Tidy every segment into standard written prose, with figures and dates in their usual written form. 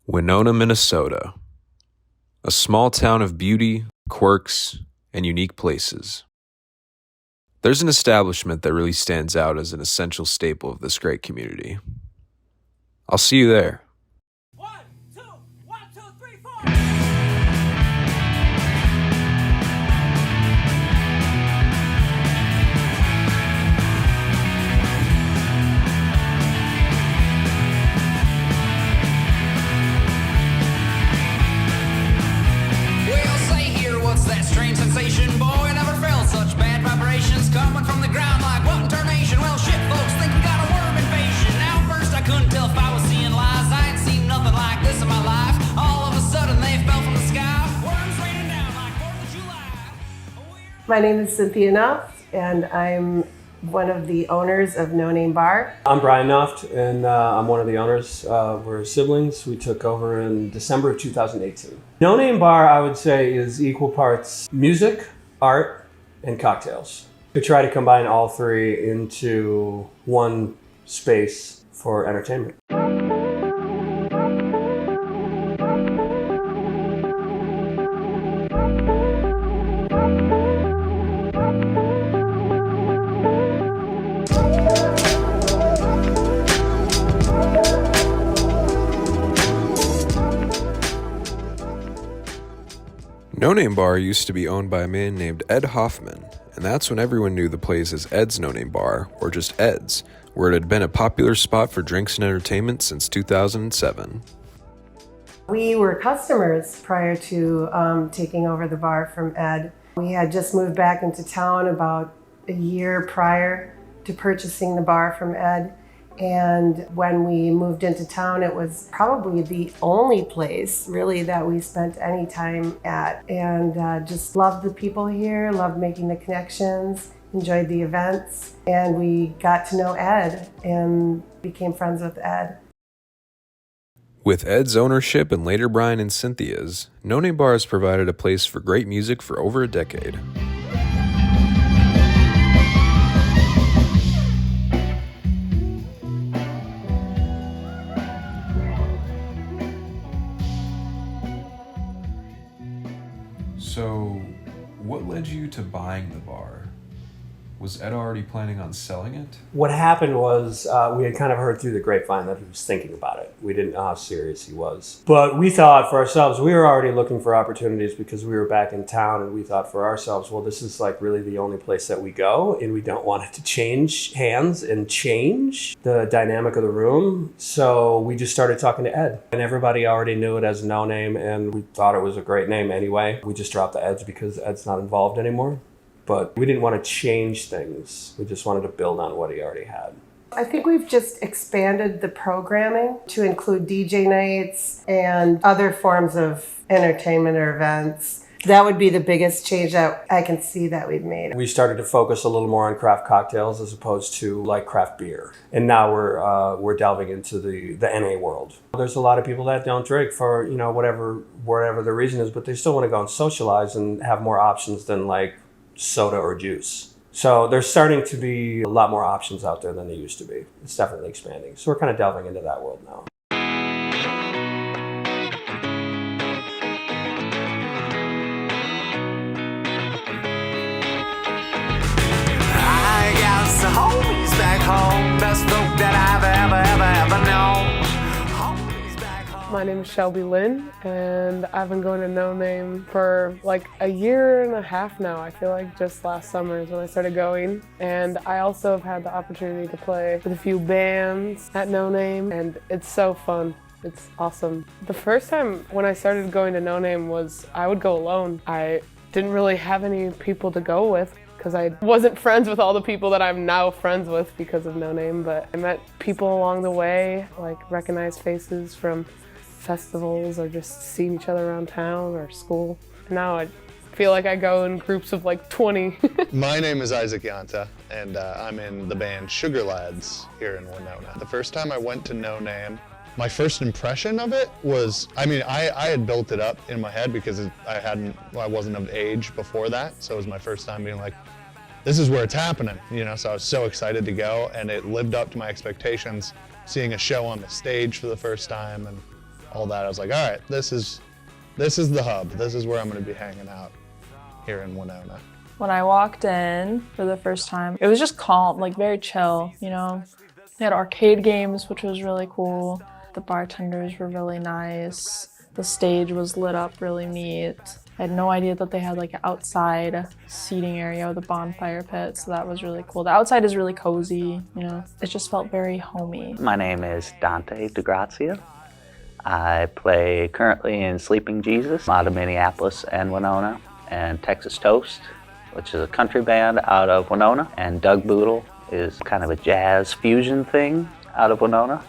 Winona, Minnesota. A small town of beauty, quirks, and unique places. There's an establishment that really stands out as an essential staple of this great community. I'll see you there. 1, 2, 1, 2, 3, 4. Well, say here, what's that strange sensation? Boy, I never felt such bad vibrations coming from the ground like what in tarnation? Well, shit, folks think we got a worm invasion. Now, first I couldn't tell if I was seeing lies. I ain't seen nothing like this in my life. All of a sudden, they fell from the sky. Worms raining down like 4th of July. My name is Cynthia Nuff, and I'm one of the owners of No Name Bar. I'm Brian Nuft, and I'm one of the owners. We're siblings. We took over in December of 2018. No Name Bar, I would say, is equal parts music, art, and cocktails. We try to combine all three into one space for entertainment. No Name Bar used to be owned by a man named Ed Hoffman, and that's when everyone knew the place as Ed's No Name Bar, or just Ed's, where it had been a popular spot for drinks and entertainment since 2007. We were customers prior to taking over the bar from Ed. We had just moved back into town about a year prior to purchasing the bar from Ed. And when we moved into town, it was probably the only place really that we spent any time at. And just loved the people here, loved making the connections, enjoyed the events. And we got to know Ed and became friends with Ed. With Ed's ownership and later Brian and Cynthia's, No Name Bar has provided a place for great music for over a decade. So, what led you to buying the bar? Was Ed already planning on selling it? What happened was we had kind of heard through the grapevine that he was thinking about it. We didn't know how serious he was. But we thought for ourselves, we were already looking for opportunities because we were back in town, and we thought for ourselves, well, this is like really the only place that we go, and we don't want it to change hands and change the dynamic of the room. So we just started talking to Ed, and everybody already knew it as No Name, and we thought it was a great name anyway. We just dropped the Ed's because Ed's not involved anymore. But we didn't want to change things. We just wanted to build on what he already had. I think we've just expanded the programming to include DJ nights and other forms of entertainment or events. That would be the biggest change that I can see that we've made. We started to focus a little more on craft cocktails as opposed to like craft beer. And now we're delving into the NA world. There's a lot of people that don't drink for, whatever the reason is, but they still want to go and socialize and have more options than like soda or juice. So there's starting to be a lot more options out there than there used to be. It's definitely expanding. So we're kind of delving into that world now. I got some homies back home, best folk that I've ever known. Homies back home. My name is Shelby Lynn, and I've been going to No Name for like a year and a half now. I feel like just last summer is when I started going. And I also have had the opportunity to play with a few bands at No Name, and it's so fun. It's awesome. The first time when I started going to No Name was I would go alone. I didn't really have any people to go with because I wasn't friends with all the people that I'm now friends with because of No Name, but I met people along the way, like recognized faces from festivals or just seeing each other around town or school. Now I feel like I go in groups of like 20. My name is Isaac Yanta, and I'm in the band Sugar Lads here in Winona. The first time I went to No Name, my first impression of it was, I had built it up in my head because I wasn't of age before that, so it was my first time being like, this is where it's happening, so I was so excited to go, and it lived up to my expectations, seeing a show on the stage for the first time, and all that, I was like, all right, this is the hub. This is where I'm going to be hanging out here in Winona. When I walked in for the first time, it was just calm, like very chill, you know. They had arcade games, which was really cool. The bartenders were really nice. The stage was lit up really neat. I had no idea that they had like an outside seating area with a bonfire pit, so that was really cool. The outside is really cozy, you know. It just felt very homey. My name is Dante DeGrazia. I play currently in Sleeping Jesus, out of Minneapolis and Winona, and Texas Toast, which is a country band out of Winona, and Doug Boodle is kind of a jazz fusion thing out of Winona.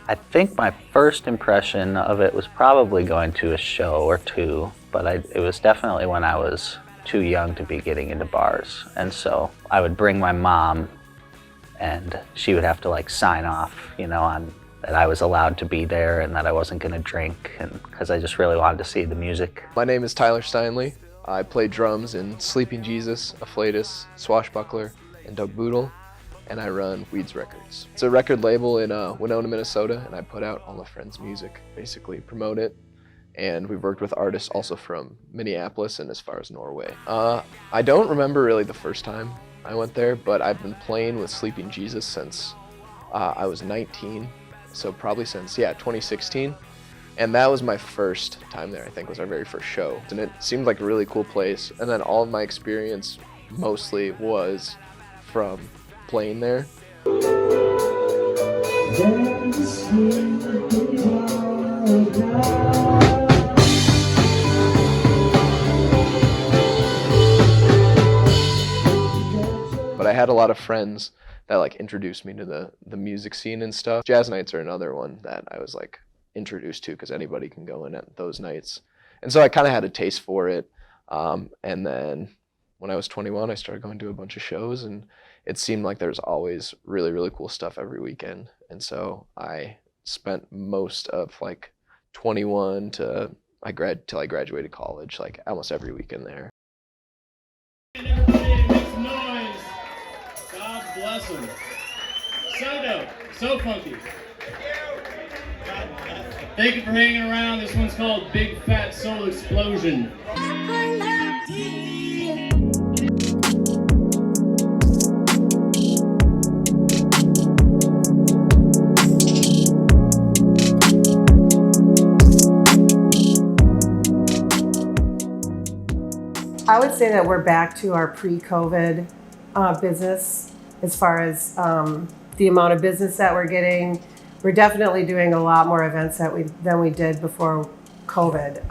I think my first impression of it was probably going to a show or two, but it was definitely when I was too young to be getting into bars. And so I would bring my mom and she would have to like sign off, you know, on that I was allowed to be there and that I wasn't gonna drink, and because I just really wanted to see the music. My name is Tyler Steinley. I play drums in Sleeping Jesus, Afflatus, Swashbuckler, and Doug Boodle, and I run Weeds Records. It's a record label in Winona, Minnesota, and I put out all my friends' music, basically promote it. And we've worked with artists also from Minneapolis and as far as Norway. I don't remember really the first time I went there, but I've been playing with Sleeping Jesus since I was 19, so probably since, 2016. And that was my first time there, I think, was our very first show. And it seemed like a really cool place. And then all of my experience mostly was from playing there. But I had a lot of friends that like introduced me to the music scene and stuff. Jazz nights are another one that I was like introduced to because anybody can go in at those nights. And so I kind of had a taste for it. And then when I was 21, I started going to a bunch of shows, and it seemed like there was always really, really cool stuff every weekend. And so I spent most of like 21 till I graduated college, like almost every weekend there. Everybody make some noise. God bless them. So dope, so funky. Thank you for hanging around. This one's called Big Fat Soul Explosion. I would say that we're back to our pre-COVID business as far as the amount of business that we're getting. We're definitely doing a lot more events than we did before COVID.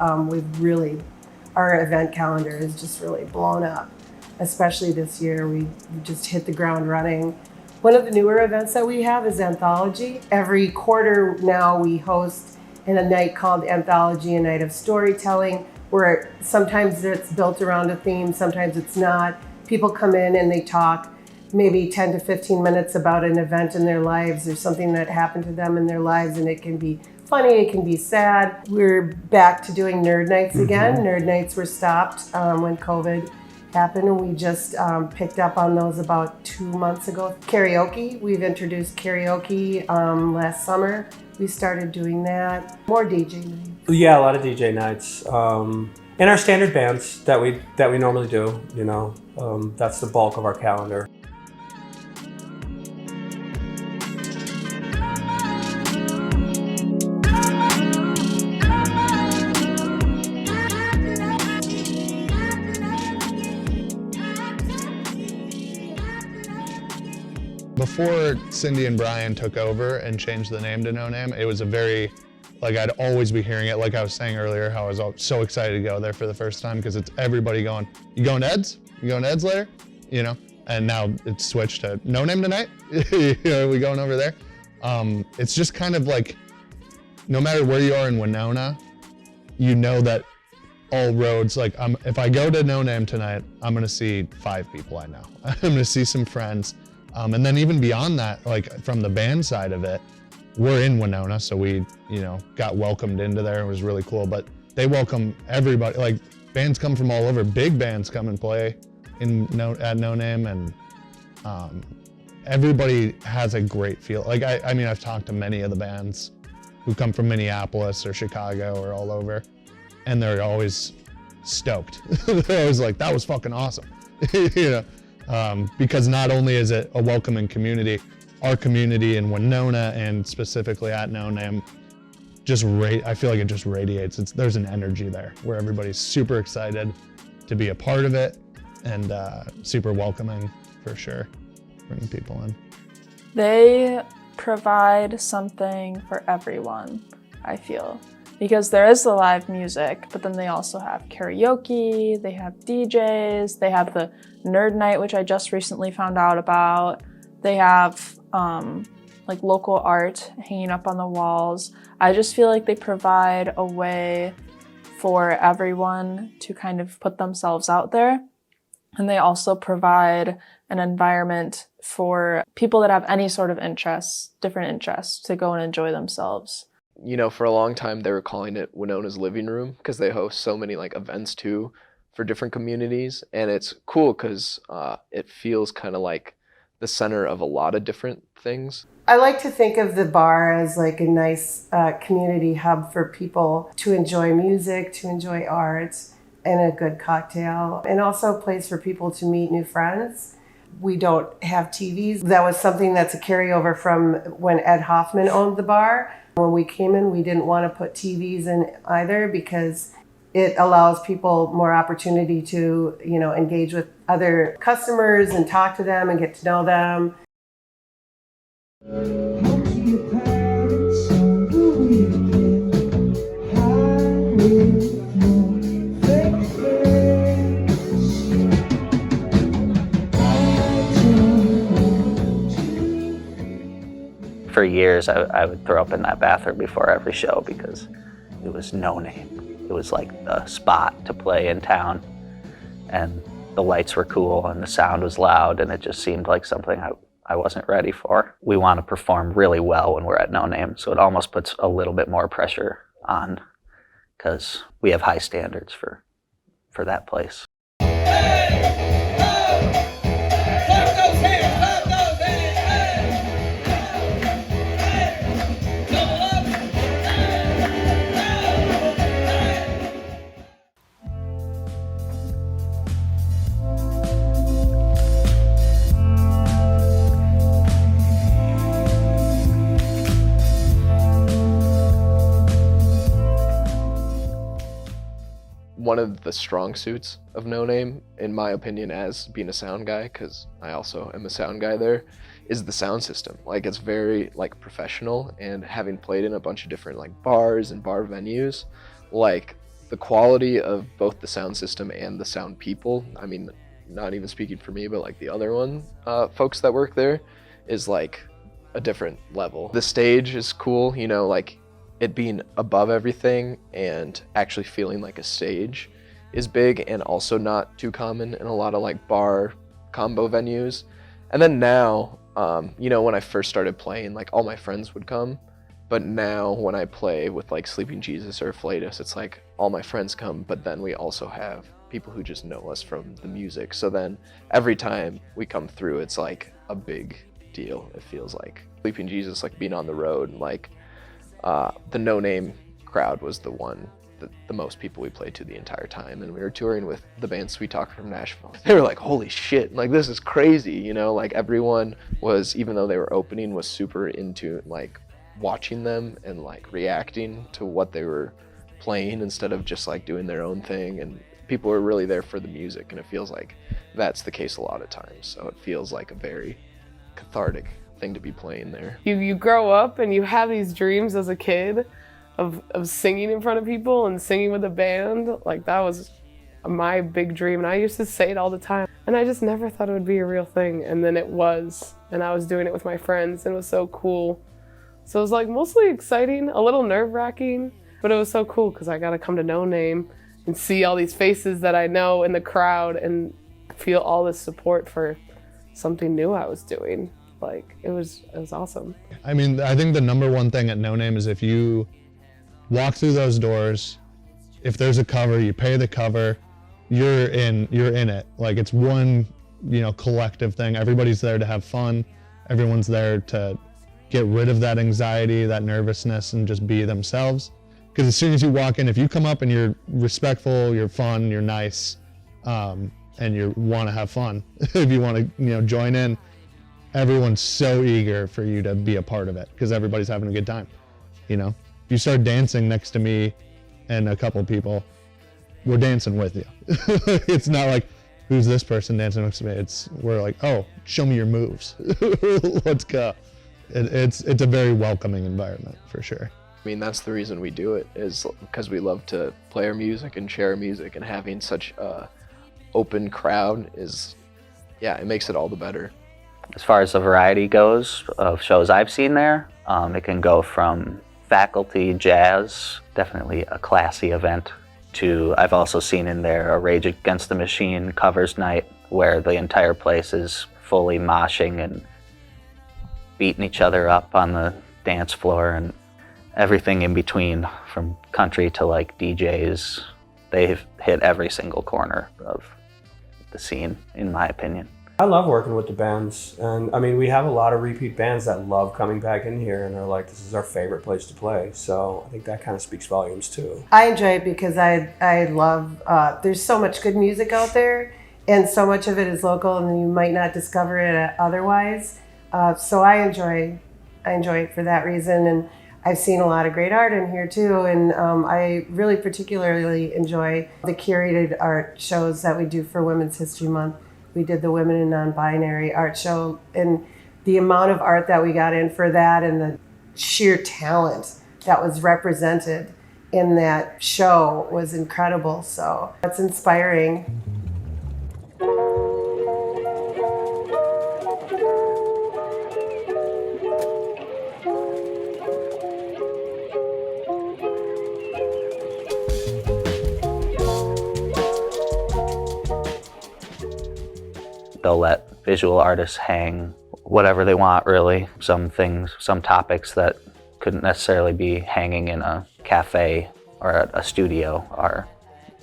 Our event calendar is just really blown up, especially this year. We just hit the ground running. One of the newer events that we have is Anthology. Every quarter now we host in a night called Anthology, a night of storytelling, where sometimes it's built around a theme, sometimes it's not. People come in and they talk maybe 10 to 15 minutes about an event in their lives or something that happened to them in their lives, and it can be funny, it can be sad. We're back to doing nerd nights again. Nerd nights were stopped when COVID happened, and we just picked up on those about 2 months ago. Karaoke, we've introduced karaoke last summer. We started doing that. More DJ nights. Yeah, a lot of DJ nights. And our standard bands that we normally do, you know, that's the bulk of our calendar. Before Cindy and Brian took over and changed the name to No Name, it was a very, like, I'd always be hearing it. Like I was saying earlier, how I was so excited to go there for the first time because it's everybody going, you going to Ed's? You going to Ed's later? You know? And now it's switched to No Name tonight? You know, we going over there? It's just kind of like, no matter where you are in Winona, you know that all roads, like if I go to No Name tonight, I'm gonna see 5 people I know. I'm gonna see some friends. And then even beyond that, like from the band side of it, we're in Winona, so we, you know, got welcomed into there. It was really cool, but they welcome everybody. Like bands come from all over. Big bands come and play at No Name, and everybody has a great feel. Like I mean, I've talked to many of the bands who come from Minneapolis or Chicago or all over, and they're always stoked. They're always like, that was fucking awesome. You know, because not only is it a welcoming community, our community in Winona and specifically at No Name, I feel like it just radiates. There's an energy there where everybody's super excited to be a part of it and super welcoming for sure, bringing people in. They provide something for everyone, I feel. Because there is the live music, but then they also have karaoke, they have DJs, they have the nerd night, which I just recently found out about. They have like local art hanging up on the walls. I just feel like they provide a way for everyone to kind of put themselves out there. And they also provide an environment for people that have any sort of interests, different interests, to go and enjoy themselves. You know, for a long time they were calling it Winona's living room because they host so many like events too for different communities, and it's cool because it feels kind of like the center of a lot of different things. I like to think of the bar as like a nice community hub for people to enjoy music, to enjoy art, and a good cocktail, and also a place for people to meet new friends. We don't have TVs. That was something that's a carryover from when Ed Hoffman owned the bar. When we came in, we didn't want to put TVs in either because it allows people more opportunity to, you know, engage with other customers and talk to them and get to know them. For years, I would throw up in that bathroom before every show because it was No Name. It was like the spot to play in town, and the lights were cool and the sound was loud, and it just seemed like something I wasn't ready for. We want to perform really well when we're at No Name, so it almost puts a little bit more pressure on because we have high standards for that place. One of the strong suits of No Name, in my opinion, as being a sound guy, because I also am a sound guy there, is the sound system. Like, it's very like professional, and having played in a bunch of different like bars and bar venues, like the quality of both the sound system and the sound people, I mean, not even speaking for me, but like the other folks that work there, is like a different level. The stage is cool, you know, like it being above everything and actually feeling like a stage is big and also not too common in a lot of like bar combo venues. And then now, you know, when I first started playing, like all my friends would come, but now when I play with like Sleeping Jesus or Flatus, it's like all my friends come, but then we also have people who just know us from the music. So then every time we come through, it's like a big deal. It feels like Sleeping Jesus, like being on the road, like the No Name crowd was the most people we played to the entire time, and we were touring with the band Sweet Talker from Nashville. They were like, holy shit, like this is crazy, you know, like everyone was, even though they were opening, was super into like watching them and like reacting to what they were playing instead of just like doing their own thing, and people were really there for the music, and it feels like that's the case a lot of times. So it feels like a very cathartic thing to be playing there. You grow up and you have these dreams as a kid of singing in front of people and singing with a band. Like that was my big dream, and I used to say it all the time, and I just never thought it would be a real thing, and then it was, and I was doing it with my friends, and it was so cool. So it was like mostly exciting, a little nerve-wracking, but it was so cool because I got to come to No Name and see all these faces that I know in the crowd and feel all this support for something new I was doing. Like it was awesome. I mean, I think the number one thing at No Name is if you walk through those doors, if there's a cover, you pay the cover, you're in it. Like it's one, you know, collective thing. Everybody's there to have fun. Everyone's there to get rid of that anxiety, that nervousness, and just be themselves. Because as soon as you walk in, if you come up and you're respectful, you're fun, you're nice, and you want to have fun, if you want to, join in, everyone's so eager for you to be a part of it because everybody's having a good time. If you start dancing next to me and a couple people, we're dancing with you. It's not like, who's this person dancing next to me? We're like, oh, show me your moves. Let's go. It's a very welcoming environment for sure. I mean, that's the reason we do it, is because we love to play our music and share music, and having such a open crowd it makes it all the better. As far as the variety goes of shows I've seen there, it can go from faculty jazz, definitely a classy event, to I've also seen in there a Rage Against the Machine covers night where the entire place is fully moshing and beating each other up on the dance floor, and everything in between, from country to like DJs. They've hit every single corner of the scene, in my opinion. I love working with the bands, and I mean, we have a lot of repeat bands that love coming back in here and are like, this is our favorite place to play. So I think that kind of speaks volumes too. I enjoy it because I love, there's so much good music out there, and so much of it is local, and you might not discover it otherwise. So I enjoy it for that reason, and I've seen a lot of great art in here too, and I really particularly enjoy the curated art shows that we do for Women's History Month. We did the Women and Non-Binary art show, and the amount of art that we got in for that and the sheer talent that was represented in that show was incredible. So it's inspiring. They'll let visual artists hang whatever they want, really. Some topics that couldn't necessarily be hanging in a cafe or a studio, or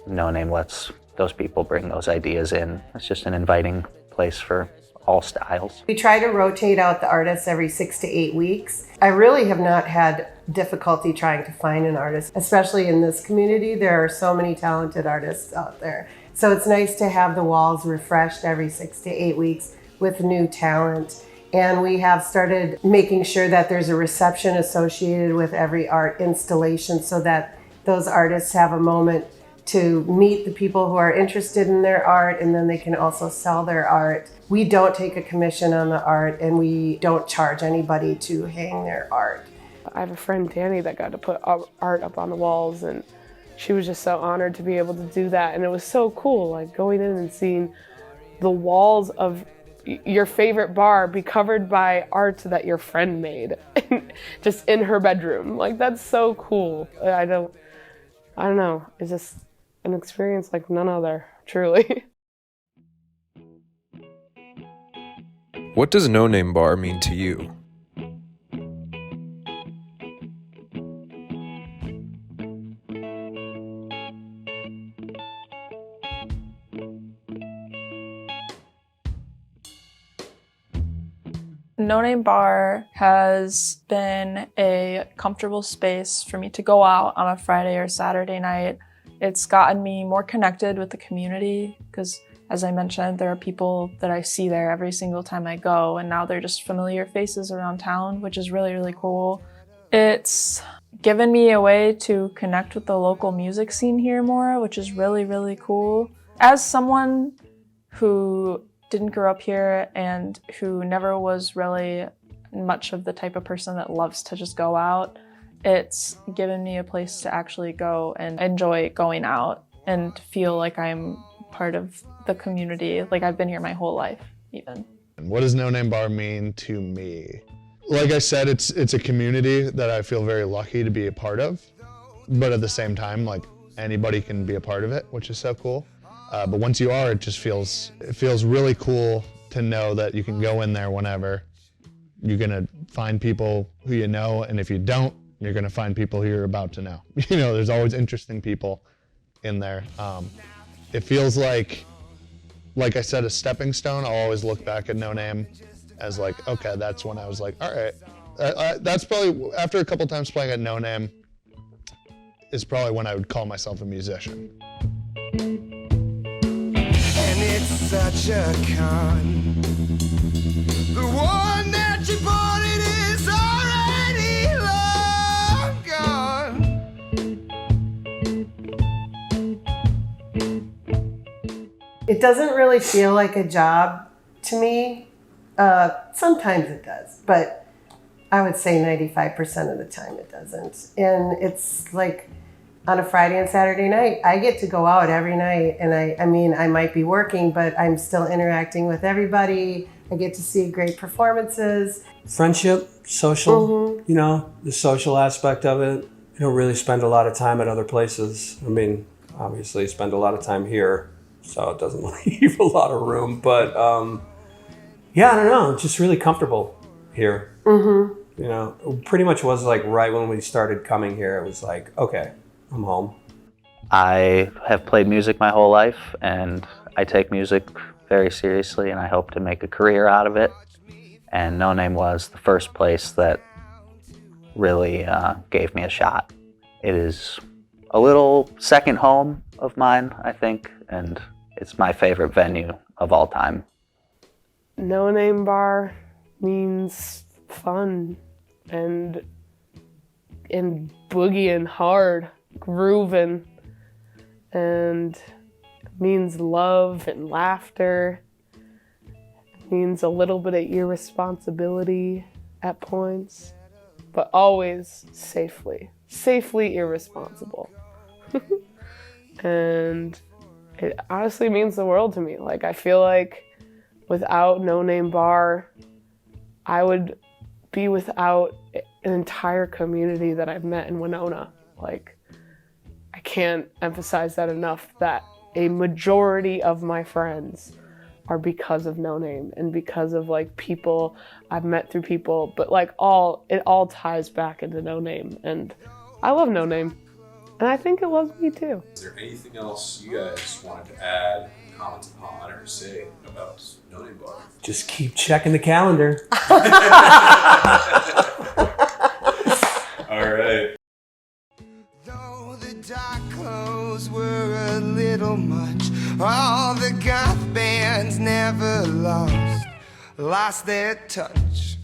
No Name lets those people bring those ideas in. It's just an inviting place for all styles. We try to rotate out the artists every 6 to 8 weeks. I really have not had difficulty trying to find an artist, especially in this community. There are so many talented artists out there. So it's nice to have the walls refreshed every 6 to 8 weeks with new talent. And we have started making sure that there's a reception associated with every art installation so that those artists have a moment to meet the people who are interested in their art, and then they can also sell their art. We don't take a commission on the art, and we don't charge anybody to hang their art. I have a friend, Danny, that got to put art up on the walls, and she was just so honored to be able to do that. And it was so cool, like going in and seeing the walls of your favorite bar be covered by art that your friend made just in her bedroom. Like, that's so cool. I don't know. It's just an experience like none other, truly. What does No Name Bar mean to you? No Name Bar has been a comfortable space for me to go out on a Friday or Saturday night. It's gotten me more connected with the community because, as I mentioned, there are people that I see there every single time I go, and now they're just familiar faces around town, which is really, really cool. It's given me a way to connect with the local music scene here more, which is really, really cool. As someone who didn't grow up here and who never was really much of the type of person that loves to just go out, it's given me a place to actually go and enjoy going out and feel like I'm part of the community, like I've been here my whole life, even. What does No Name Bar mean to me? Like I said, it's a community that I feel very lucky to be a part of, but at the same time, like, anybody can be a part of it, which is so cool. But once you are, it feels really cool to know that you can go in there whenever. You're gonna find people who you know, and if you don't, you're gonna find people who you're about to know. There's always interesting people in there. It feels like I said, a stepping stone. I'll always look back at No Name as like, okay, that's when I was like, all right, That's probably, after a couple times playing at No Name, is probably when I would call myself a musician. And it's such a con. The one that you bought it is already long gone. It doesn't really feel like a job to me. Sometimes it does, but I would say 95% of the time it doesn't. And it's like on a Friday and Saturday night, I get to go out every night, and I mean, I might be working, but I'm still interacting with everybody. I get to see great performances. Friendship, social, you know, the social aspect of it. You don't really spend a lot of time at other places. I mean, obviously spend a lot of time here, so it doesn't leave a lot of room, but yeah, I don't know, just really comfortable here. You know, it pretty much was like right when we started coming here, it was like, okay, I'm home. I have played music my whole life, and I take music very seriously, and I hope to make a career out of it. And No Name was the first place that really gave me a shot. It is a little second home of mine, I think, and it's my favorite venue of all time. No Name Bar means fun and boogieing hard, grooving, and means love and laughter. It means a little bit of irresponsibility at points, but always safely irresponsible. And it honestly means the world to me. Like, I feel like without No Name Bar, I would be without an entire community that I've met in Winona. Like, I can't emphasize that enough, that a majority of my friends are because of No Name and because of like people I've met through people, but like it all ties back into No Name, and I love No Name, and I think it loves me too. Is there anything else you guys wanted to add, comment upon, or say about No Name Bar? Just keep checking the calendar. All right. Though the dark clothes were a little much, all the goth bands never lost their touch.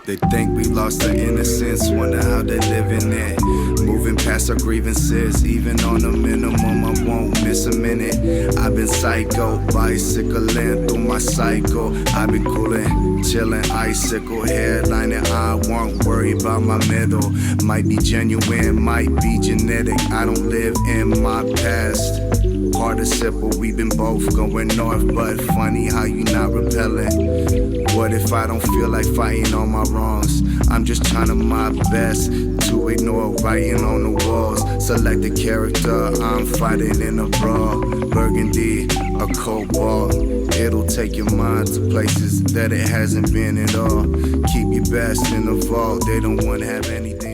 They think we lost our innocence, wonder how they're living it. Moving past our grievances, even on the minimum, I won't miss a minute. I've been psycho, bicycling through my cycle. I've been coolin', chillin', icicle, headlining. I won't worry about my middle. Might be genuine, might be genetic. I don't live in my past. Participle, we've been both going north, but funny how you not repelling. What if I don't feel like fighting all my wrongs? I'm just trying my best to ignore writing on the walls. Select a character, I'm fighting in a brawl. Burgundy, a cobalt. It'll take your mind to places that it hasn't been at all. Keep your best in the vault, they don't want to have anything.